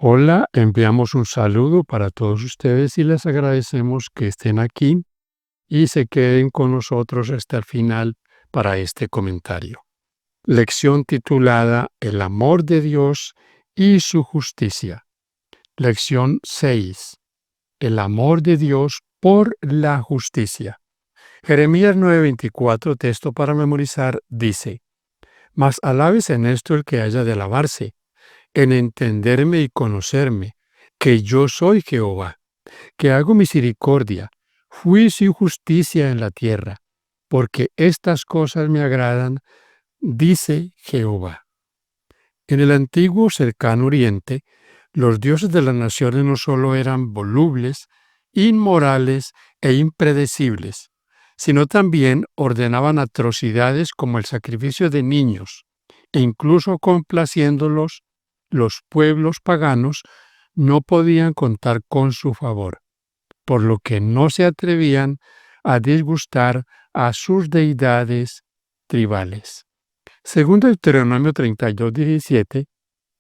Hola, enviamos un saludo para todos ustedes y les agradecemos que estén aquí y se queden con nosotros hasta el final para este comentario. Lección titulada El amor de Dios y su justicia. Lección 6. El amor de Dios por la justicia. Jeremías 9:24, texto para memorizar, dice: Mas alabes en esto el que haya de alabarse, en entenderme y conocerme, que yo soy Jehová, que hago misericordia, juicio y justicia en la tierra, porque estas cosas me agradan, dice Jehová. En el antiguo cercano oriente, los dioses de las naciones no solo eran volubles, inmorales e impredecibles, sino también ordenaban atrocidades como el sacrificio de niños, e incluso complaciéndolos, los pueblos paganos no podían contar con su favor, por lo que no se atrevían a disgustar a sus deidades tribales. Según Deuteronomio 32:17,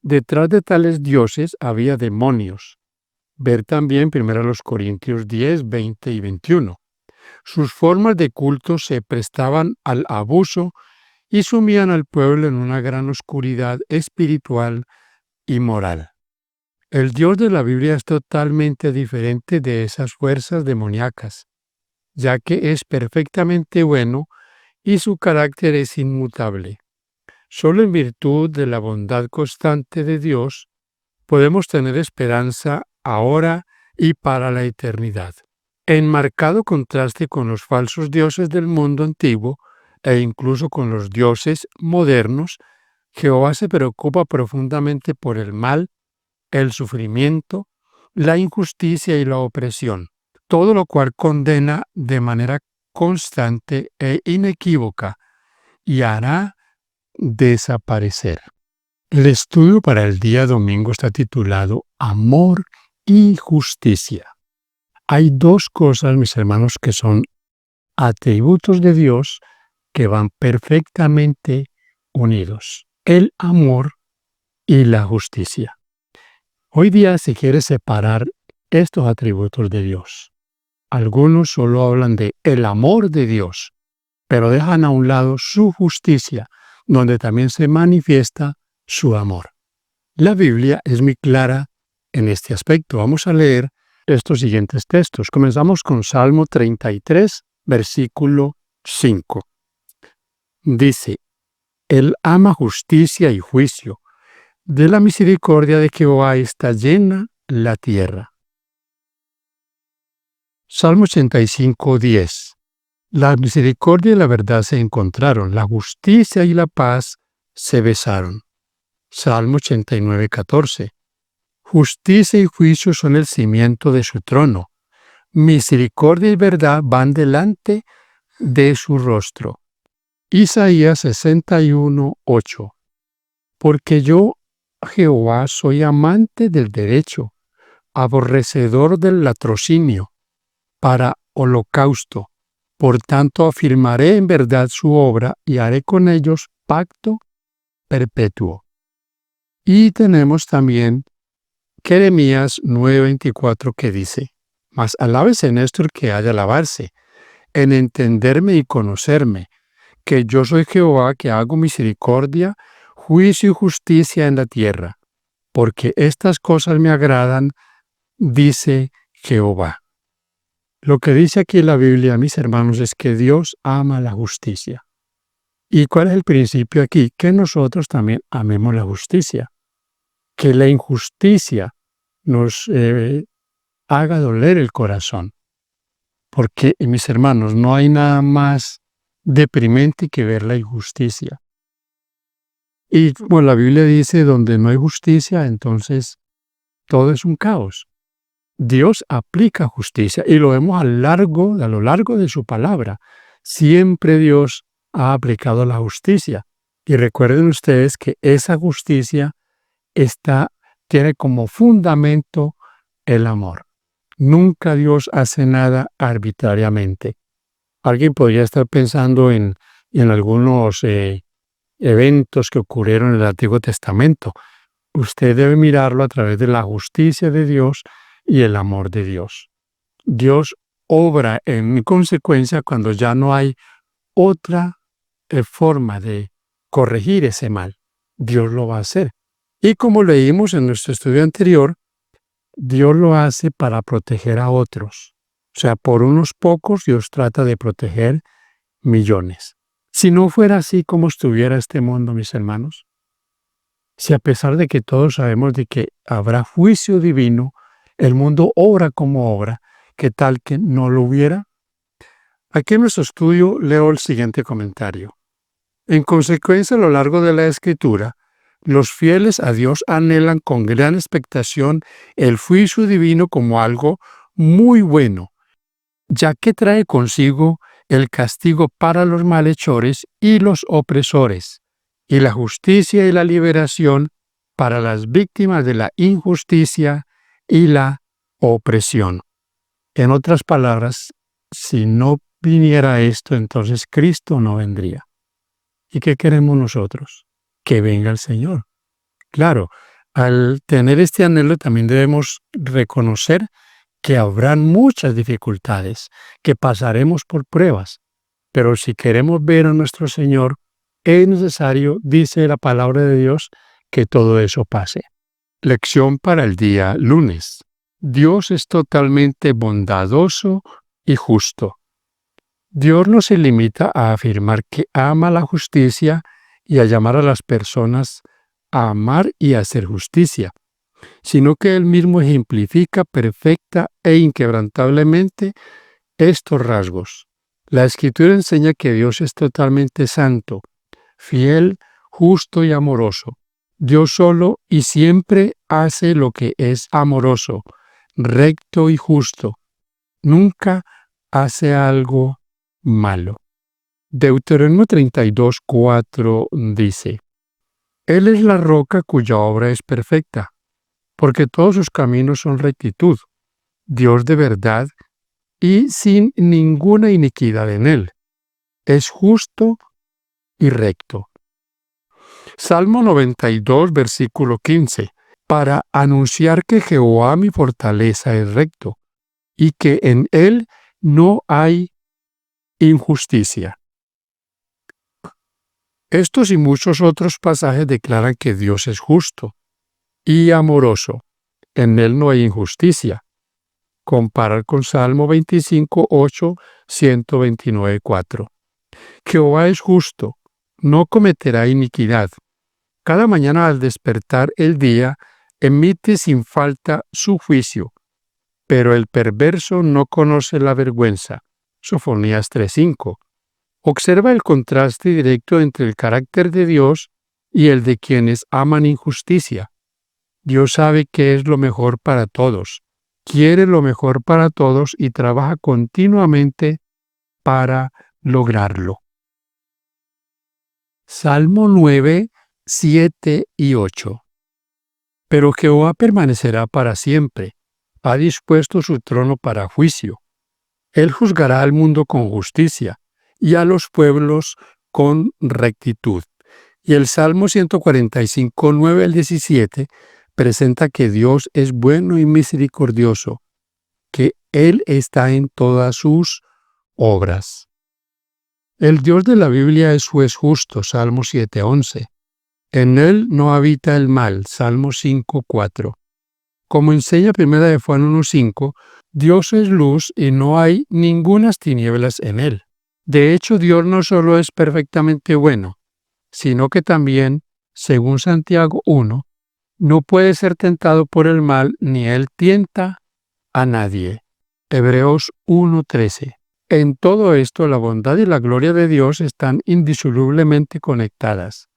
detrás de tales dioses había demonios. Ver también 1 Corintios 10, 20 y 21. Sus formas de culto se prestaban al abuso y sumían al pueblo en una gran oscuridad espiritual y moral. El Dios de la Biblia es totalmente diferente de esas fuerzas demoníacas, ya que es perfectamente bueno y su carácter es inmutable. Solo en virtud de la bondad constante de Dios podemos tener esperanza ahora y para la eternidad. En marcado contraste con los falsos dioses del mundo antiguo e incluso con los dioses modernos, Jehová se preocupa profundamente por el mal, el sufrimiento, la injusticia y la opresión, todo lo cual condena de manera constante e inequívoca y hará desaparecer. El estudio para el día domingo está titulado Amor y Justicia. Hay dos cosas, mis hermanos, que son atributos de Dios que van perfectamente unidos: el amor y la justicia. Hoy día se quiere separar estos atributos de Dios. Algunos solo hablan de el amor de Dios, pero dejan a un lado su justicia, donde también se manifiesta su amor. La Biblia es muy clara en este aspecto. Vamos a leer estos siguientes textos. Comenzamos con Salmo 33, versículo 5. Dice: Él ama justicia y juicio. De la misericordia de Jehová está llena la tierra. Salmo 85, 10. La misericordia y la verdad se encontraron, la justicia y la paz se besaron. Salmo 89, 14. Justicia y juicio son el cimiento de su trono. Misericordia y verdad van delante de su rostro. Isaías 61, 8. Porque yo, Jehová, soy amante del derecho, aborrecedor del latrocinio, para holocausto. Por tanto, afirmaré en verdad su obra y haré con ellos pacto perpetuo. Y tenemos también Jeremías 9:24 que dice: Mas alábese en esto el que ha de alabarse, en entenderme y conocerme, que yo soy Jehová, que hago misericordia, juicio y justicia en la tierra, porque estas cosas me agradan, dice Jehová. Lo que dice aquí la Biblia, mis hermanos, es que Dios ama la justicia. ¿Y cuál es el principio aquí? Que nosotros también amemos la justicia. Que la injusticia nos haga doler el corazón. Porque, mis hermanos, no hay nada más deprimente que ver la injusticia. Y como la Biblia dice, donde no hay justicia, entonces todo es un caos. Dios aplica justicia y lo vemos a lo largo de su palabra. Siempre Dios ha aplicado la justicia. Y recuerden ustedes que esa justicia tiene como fundamento el amor. Nunca Dios hace nada arbitrariamente. Alguien podría estar pensando en algunos eventos que ocurrieron en el Antiguo Testamento. Usted debe mirarlo a través de la justicia de Dios y el amor de Dios. Dios obra en consecuencia cuando ya no hay otra forma de corregir ese mal. Dios lo va a hacer. Y como leímos en nuestro estudio anterior, Dios lo hace para proteger a otros. O sea, por unos pocos Dios trata de proteger millones. Si no fuera así como estuviera este mundo, mis hermanos, si a pesar de que todos sabemos de que habrá juicio divino, el mundo obra como obra, ¿qué tal que no lo hubiera? Aquí en nuestro estudio leo el siguiente comentario. En consecuencia, a lo largo de la Escritura, los fieles a Dios anhelan con gran expectación el juicio divino como algo muy bueno, ya que trae consigo el castigo para los malhechores y los opresores, y la justicia y la liberación para las víctimas de la injusticia y la opresión. En otras palabras, si no viniera esto, entonces Cristo no vendría. ¿Y qué queremos nosotros? Que venga el Señor. Claro, al tener este anhelo también debemos reconocer que habrán muchas dificultades, que pasaremos por pruebas. Pero si queremos ver a nuestro Señor, es necesario, dice la palabra de Dios, que todo eso pase. Lección para el día lunes. Dios es totalmente bondadoso y justo. Dios no se limita a afirmar que ama la justicia y a llamar a las personas a amar y a hacer justicia, sino que Él mismo ejemplifica perfecta e inquebrantablemente estos rasgos. La Escritura enseña que Dios es totalmente santo, fiel, justo y amoroso. Dios solo y siempre hace lo que es amoroso, recto y justo. Nunca hace algo malo. Deuteronomio 32:4 dice: Él es la roca cuya obra es perfecta, porque todos sus caminos son rectitud, Dios de verdad y sin ninguna iniquidad en él. Es justo y recto. Salmo 92, versículo 15. Para anunciar que Jehová mi fortaleza es recto, y que en él no hay injusticia. Estos y muchos otros pasajes declaran que Dios es justo y amoroso. En él no hay injusticia. Comparar con Salmo 25:8, 129:4. Jehová es justo, no cometerá iniquidad. Cada mañana al despertar el día, emite sin falta su juicio, pero el perverso no conoce la vergüenza. Sofonías 3:5. Observa el contraste directo entre el carácter de Dios y el de quienes aman injusticia. Dios sabe qué es lo mejor para todos, quiere lo mejor para todos y trabaja continuamente para lograrlo. Salmo 9, 7 y 8. Pero Jehová permanecerá para siempre, ha dispuesto su trono para juicio. Él juzgará al mundo con justicia y a los pueblos con rectitud. Y el Salmo 145, 9 al 17 presenta que Dios es bueno y misericordioso, que Él está en todas sus obras. El Dios de la Biblia es juez justo, Salmo 7:11. En Él no habita el mal, Salmo 5:4. Como enseña 1 de Juan 1:5, Dios es luz y no hay ningunas tinieblas en Él. De hecho, Dios no solo es perfectamente bueno, sino que también, según Santiago 1, no puede ser tentado por el mal, ni Él tienta a nadie. Hebreos 1:13. En todo esto, la bondad y la gloria de Dios están indisolublemente conectadas.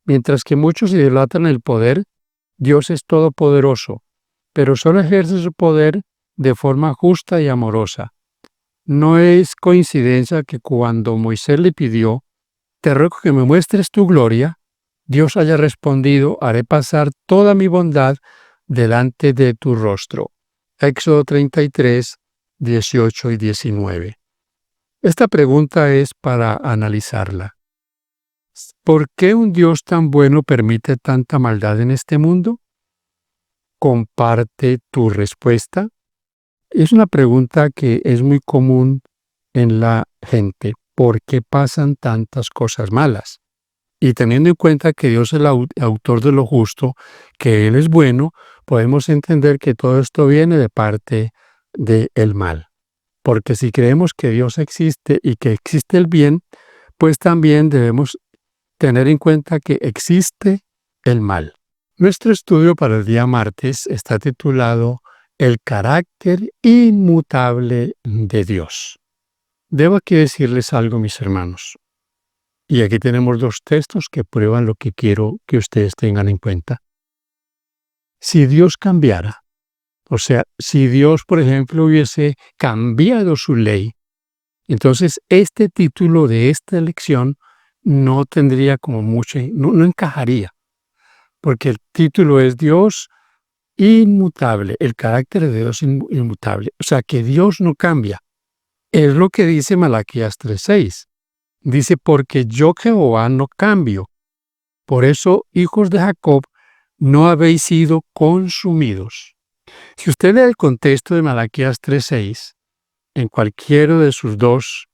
Mientras que muchos idolatran el poder, Dios es todopoderoso, pero solo ejerce su poder de forma justa y amorosa. No es coincidencia que cuando Moisés le pidió, te ruego que me muestres tu gloria, Dios haya respondido, haré pasar toda mi bondad delante de tu rostro. Éxodo 33, 18 y 19. Esta pregunta es para analizarla. ¿Por qué un Dios tan bueno permite tanta maldad en este mundo? comparte tu respuesta? Es una pregunta que es muy común en la gente. ¿Por qué pasan tantas cosas malas? Y teniendo en cuenta que Dios es el autor de lo justo, que Él es bueno, podemos entender que todo esto viene de parte del mal. Porque si creemos que Dios existe y que existe el bien, pues también debemos tener en cuenta que existe el mal. Nuestro estudio para el día martes está titulado El carácter inmutable de Dios. Debo aquí decirles algo, mis hermanos. Y aquí tenemos dos textos que prueban lo que quiero que ustedes tengan en cuenta. Si Dios cambiara, o sea, si Dios, por ejemplo, hubiese cambiado su ley, entonces este título de esta lección no tendría como mucho, no encajaría, porque el título es Dios inmutable, el carácter de Dios inmutable, o sea, que Dios no cambia. Es lo que dice Malaquías 3:6. Dice, porque yo Jehová no cambio. Por eso, hijos de Jacob, no habéis sido consumidos. Si usted lee el contexto de Malaquías 3:6, en cualquiera de sus dos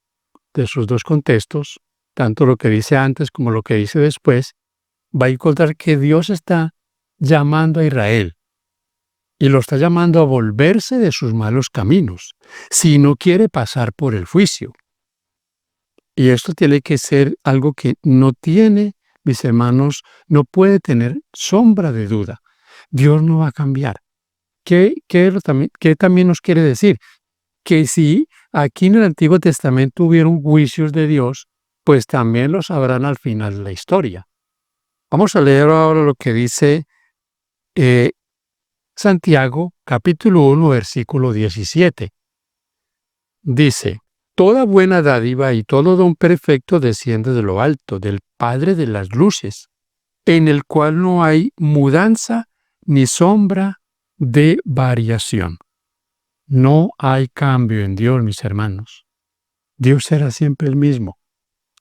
contextos, tanto lo que dice antes como lo que dice después, va a encontrar que Dios está llamando a Israel y lo está llamando a volverse de sus malos caminos, si no quiere pasar por el juicio. Y esto tiene que ser algo que no tiene, mis hermanos, no puede tener sombra de duda. Dios no va a cambiar. ¿Qué también nos quiere decir? Que si aquí en el Antiguo Testamento hubieron juicios de Dios, pues también los habrán al final de la historia. Vamos a leer ahora lo que dice Santiago, capítulo 1, versículo 17. Dice, toda buena dádiva y todo don perfecto desciende de lo alto, del Padre de las luces, en el cual no hay mudanza ni sombra de variación. No hay cambio en Dios, mis hermanos. Dios será siempre el mismo.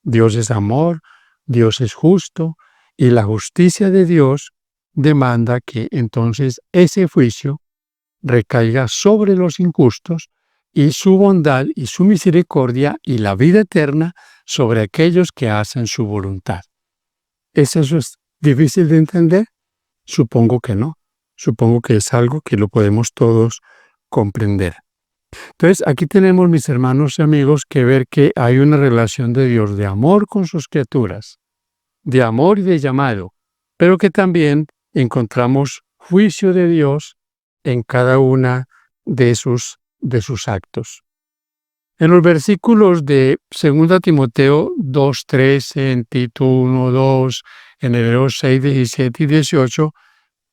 Dios es amor, Dios es justo, y la justicia de Dios demanda que entonces ese juicio recaiga sobre los injustos y su bondad y su misericordia y la vida eterna sobre aquellos que hacen su voluntad. ¿Es eso difícil de entender? Supongo que no. Supongo que es algo que lo podemos todos comprender. Entonces, aquí tenemos, mis hermanos y amigos, que ver que hay una relación de Dios de amor con sus criaturas, de amor y de llamado, pero que también encontramos juicio de Dios en cada una de sus actos. En los versículos de 2 Timoteo 2:13, en Tito 1:2, en Hebreos 6:17 y 18,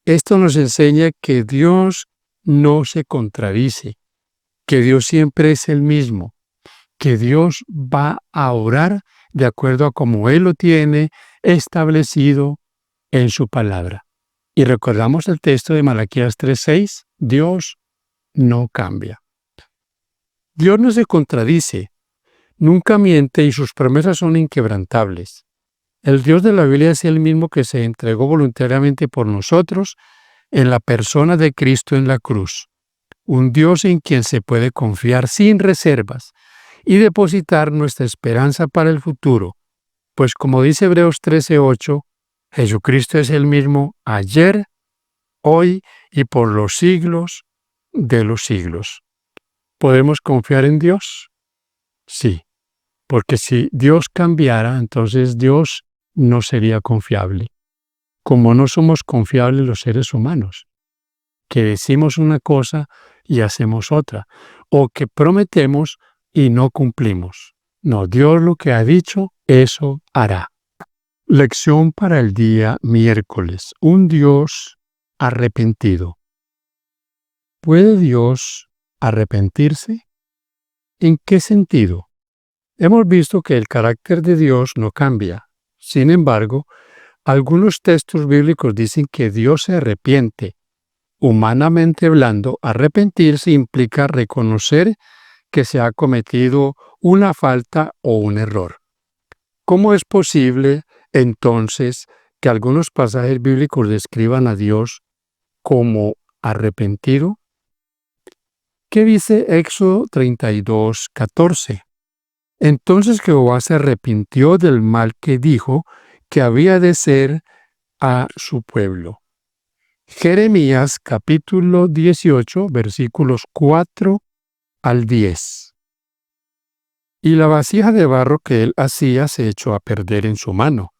esto nos enseña que Dios no se contradice, que Dios siempre es el mismo, que Dios va a obrar de acuerdo a como Él lo tiene establecido en su palabra. Y recordamos el texto de Malaquías 3:6, Dios no cambia. Dios no se contradice, nunca miente y sus promesas son inquebrantables. El Dios de la Biblia es el mismo que se entregó voluntariamente por nosotros en la persona de Cristo en la cruz. Un Dios en quien se puede confiar sin reservas y depositar nuestra esperanza para el futuro, pues como dice Hebreos 13:8, Jesucristo es el mismo ayer, hoy y por los siglos de los siglos. ¿Podemos confiar en Dios? Sí, porque si Dios cambiara, entonces Dios no sería confiable. Como no somos confiables los seres humanos, que decimos una cosa y hacemos otra, o que prometemos y no cumplimos. No, Dios lo que ha dicho, eso hará. Lección para el día miércoles. Un Dios arrepentido. ¿Puede Dios arrepentirse? ¿En qué sentido? Hemos visto que el carácter de Dios no cambia. Sin embargo, algunos textos bíblicos dicen que Dios se arrepiente. Humanamente hablando, arrepentirse implica reconocer que se ha cometido una falta o un error. ¿Cómo es posible, entonces, que algunos pasajes bíblicos describan a Dios como arrepentido? ¿Qué dice Éxodo 32:14? Entonces Jehová se arrepintió del mal que dijo que había de ser a su pueblo. Jeremías capítulo 18, versículos 4 al 10. Y la vasija de barro que él hacía se echó a perder en su mano.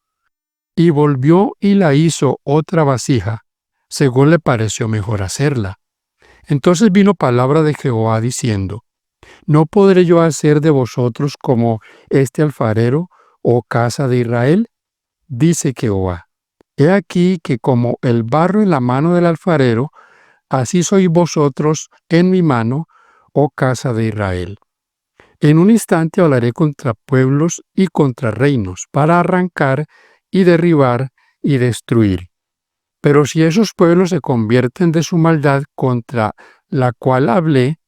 Y volvió y la hizo otra vasija, según le pareció mejor hacerla. Entonces vino palabra de Jehová diciendo: ¿No podré yo hacer de vosotros como este alfarero, oh casa de Israel? Dice Jehová: He aquí que como el barro en la mano del alfarero, así sois vosotros en mi mano, oh casa de Israel. En un instante hablaré contra pueblos y contra reinos, para arrancar y derribar y destruir. Pero si esos pueblos se convierten de su maldad contra la cual hablé,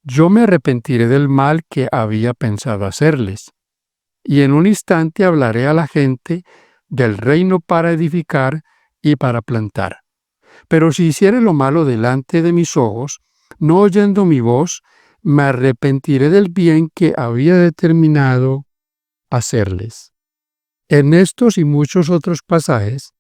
yo me arrepentiré del mal que había pensado hacerles. Y en un instante hablaré a la gente del reino para edificar y para plantar. Pero si hiciere lo malo delante de mis ojos, no oyendo mi voz, me arrepentiré del bien que había determinado hacerles. En estos y muchos otros pasajes,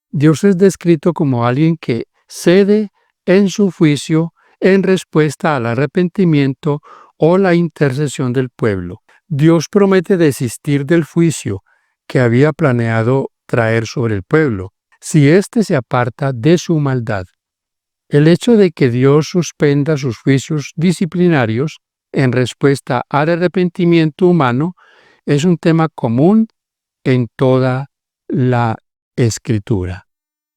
Dios es descrito como alguien que cede en su juicio en respuesta al arrepentimiento o la intercesión del pueblo. Dios promete desistir del juicio que había planeado traer sobre el pueblo, si éste se aparta de su maldad. El hecho de que Dios suspenda sus juicios disciplinarios en respuesta al arrepentimiento humano es un tema común en toda la Escritura.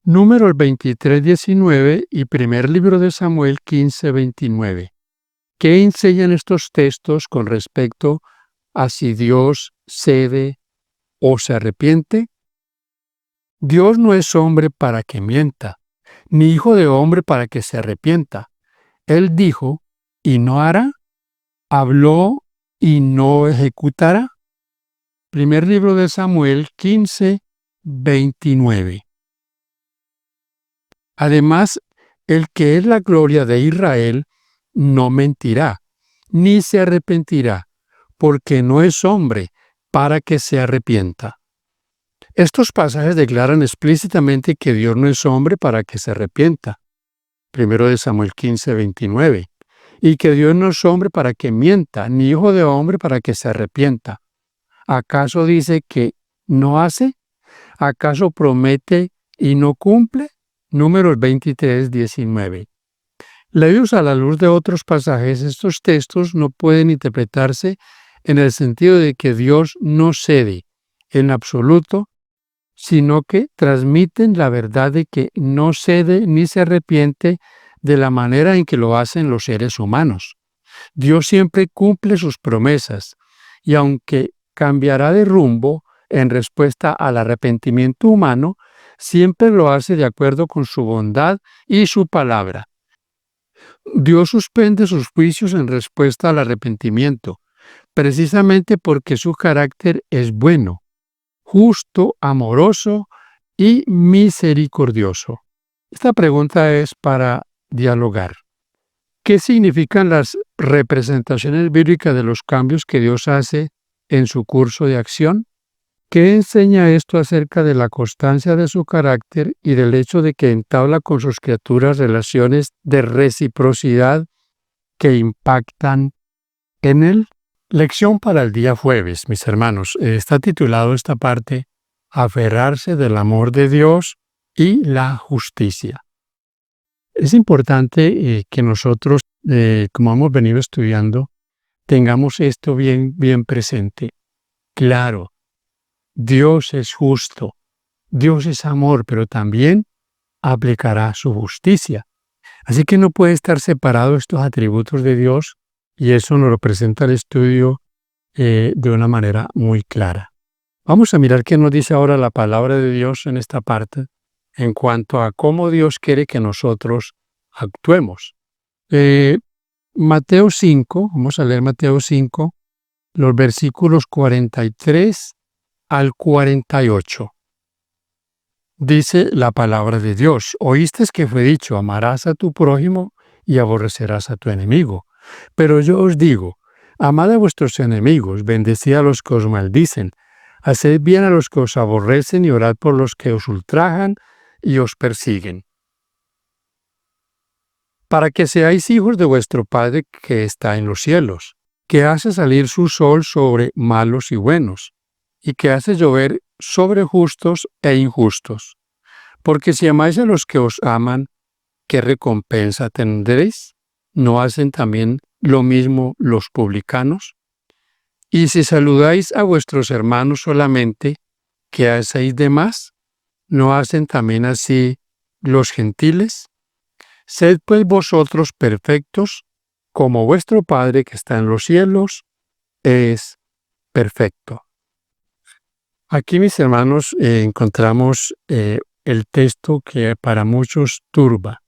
Números 23:19 y primer libro de Samuel 15:29. ¿Qué enseñan estos textos con respecto a si Dios cede o se arrepiente? Dios no es hombre para que mienta, ni hijo de hombre para que se arrepienta. Él dijo y no hará, habló y no ejecutará. Primer libro de Samuel 15:29. Además, el que es la gloria de Israel no mentirá, ni se arrepentirá, porque no es hombre para que se arrepienta. Estos pasajes declaran explícitamente que Dios no es hombre para que se arrepienta. Primero de Samuel 15:29. Y que Dios no es hombre para que mienta, ni hijo de hombre para que se arrepienta. ¿Acaso dice que no hace? ¿Acaso promete y no cumple? Números 23:19. Leídos a la luz de otros pasajes, estos textos no pueden interpretarse en el sentido de que Dios no cede en absoluto, sino que transmiten la verdad de que no cede ni se arrepiente de la manera en que lo hacen los seres humanos. Dios siempre cumple sus promesas, y aunque cambiará de rumbo en respuesta al arrepentimiento humano, siempre lo hace de acuerdo con su bondad y su palabra. Dios suspende sus juicios en respuesta al arrepentimiento, precisamente porque su carácter es bueno, justo, amoroso y misericordioso. Esta pregunta es para dialogar. ¿Qué significan las representaciones bíblicas de los cambios que Dios hace en su curso de acción? ¿Qué enseña esto acerca de la constancia de su carácter y del hecho de que entabla con sus criaturas relaciones de reciprocidad que impactan en él? Lección para el día jueves, mis hermanos. Está titulado esta parte: Aferrarse del amor de Dios y la justicia. Es importante que nosotros, como hemos venido estudiando, tengamos esto bien presente. Claro, Dios es justo, Dios es amor, pero también aplicará su justicia. Así que no puede estar separado estos atributos de Dios, y eso nos lo presenta el estudio de una manera muy clara. Vamos a mirar qué nos dice ahora la palabra de Dios en esta parte en cuanto a cómo Dios quiere que nosotros actuemos. Mateo 5, vamos a leer Mateo 5, los versículos 43 al 48. Dice la palabra de Dios: oíste que fue dicho, amarás a tu prójimo y aborrecerás a tu enemigo. Pero yo os digo, amad a vuestros enemigos, bendecid a los que os maldicen, haced bien a los que os aborrecen y orad por los que os ultrajan y os persiguen, para que seáis hijos de vuestro Padre que está en los cielos, que hace salir su sol sobre malos y buenos, y que hace llover sobre justos e injustos. Porque si amáis a los que os aman, ¿qué recompensa tendréis? ¿No hacen también lo mismo los publicanos? Y si saludáis a vuestros hermanos solamente, ¿qué hacéis de más? ¿No hacen también así los gentiles? Sed pues vosotros perfectos, como vuestro Padre que está en los cielos es perfecto. Aquí, mis hermanos, encontramos el texto que para muchos turba.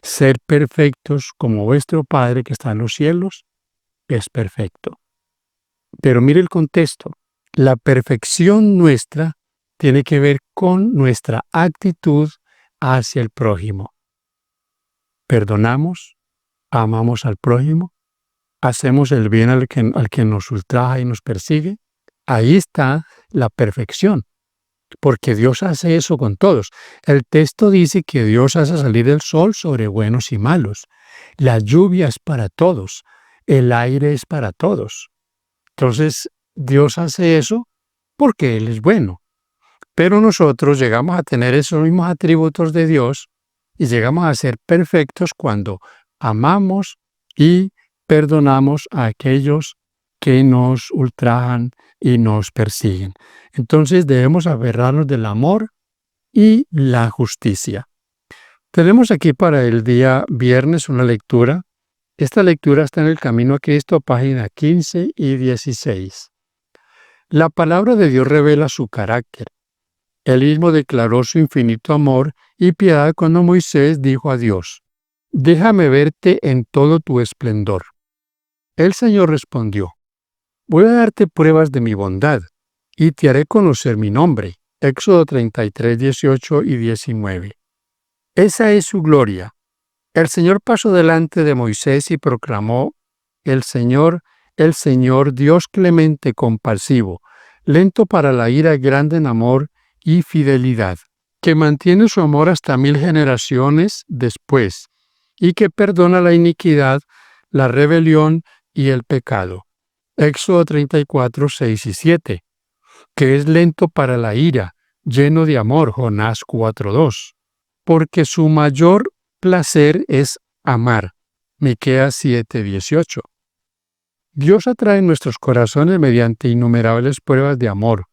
Ser perfectos como vuestro Padre que está en los cielos es perfecto. Pero mire el contexto. La perfección nuestra tiene que ver con nuestra actitud hacia el prójimo. Perdonamos, amamos al prójimo, hacemos el bien al que nos ultraja y nos persigue. Ahí está la perfección, porque Dios hace eso con todos. El texto dice que Dios hace salir el sol sobre buenos y malos. La lluvia es para todos, el aire es para todos. Entonces, Dios hace eso porque Él es bueno. Pero nosotros llegamos a tener esos mismos atributos de Dios y llegamos a ser perfectos cuando amamos y perdonamos a aquellos que nos ultrajan y nos persiguen. Entonces debemos aferrarnos del amor y la justicia. Tenemos aquí para el día viernes una lectura. Esta lectura está en el Camino a Cristo, página 15 y 16. La palabra de Dios revela su carácter. Él mismo declaró su infinito amor y piedad cuando Moisés dijo a Dios: déjame verte en todo tu esplendor. El Señor respondió: voy a darte pruebas de mi bondad y te haré conocer mi nombre. Éxodo 33, 18 y 19. Esa es su gloria. El Señor pasó delante de Moisés y proclamó: el Señor, Dios clemente, compasivo, lento para la ira, grande en amor y fidelidad, que mantiene su amor hasta 1000 generaciones después, y que perdona la iniquidad, la rebelión y el pecado. Éxodo 34, 6 y 7. Que es lento para la ira, lleno de amor. Jonás 4, 2. Porque su mayor placer es amar. Miqueas 7, 18. Dios atrae nuestros corazones mediante innumerables pruebas de amor,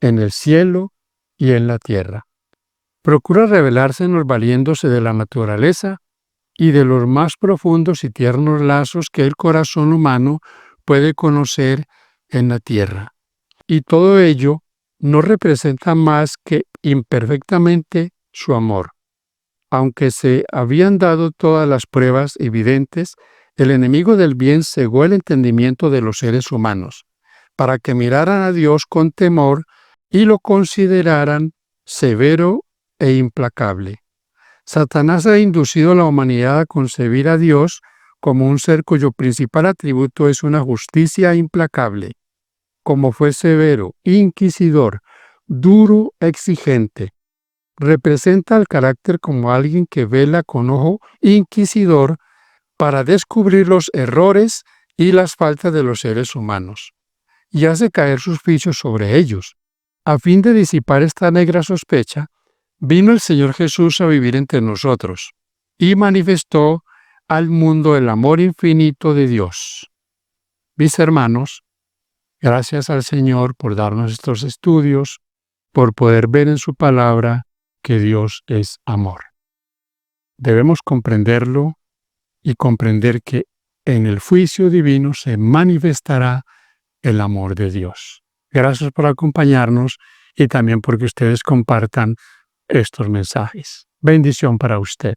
en el cielo y en la tierra. Procura revelársenos valiéndose de la naturaleza y de los más profundos y tiernos lazos que el corazón humano puede conocer en la tierra. Y todo ello no representa más que imperfectamente su amor. Aunque se habían dado todas las pruebas evidentes, el enemigo del bien cegó el entendimiento de los seres humanos, para que miraran a Dios con temor y lo consideraran severo e implacable. Satanás ha inducido a la humanidad a concebir a Dios como un ser cuyo principal atributo es una justicia implacable. Como fue severo, inquisidor, duro, exigente, representa al carácter como alguien que vela con ojo inquisidor para descubrir los errores y las faltas de los seres humanos, y hace caer sus juicios sobre ellos. A fin de disipar esta negra sospecha, vino el Señor Jesús a vivir entre nosotros y manifestó al mundo el amor infinito de Dios. Mis hermanos, gracias al Señor por darnos estos estudios, por poder ver en su palabra que Dios es amor. Debemos comprenderlo y comprender que en el juicio divino se manifestará el amor de Dios. Gracias por acompañarnos y también porque ustedes compartan estos mensajes. Bendición para usted.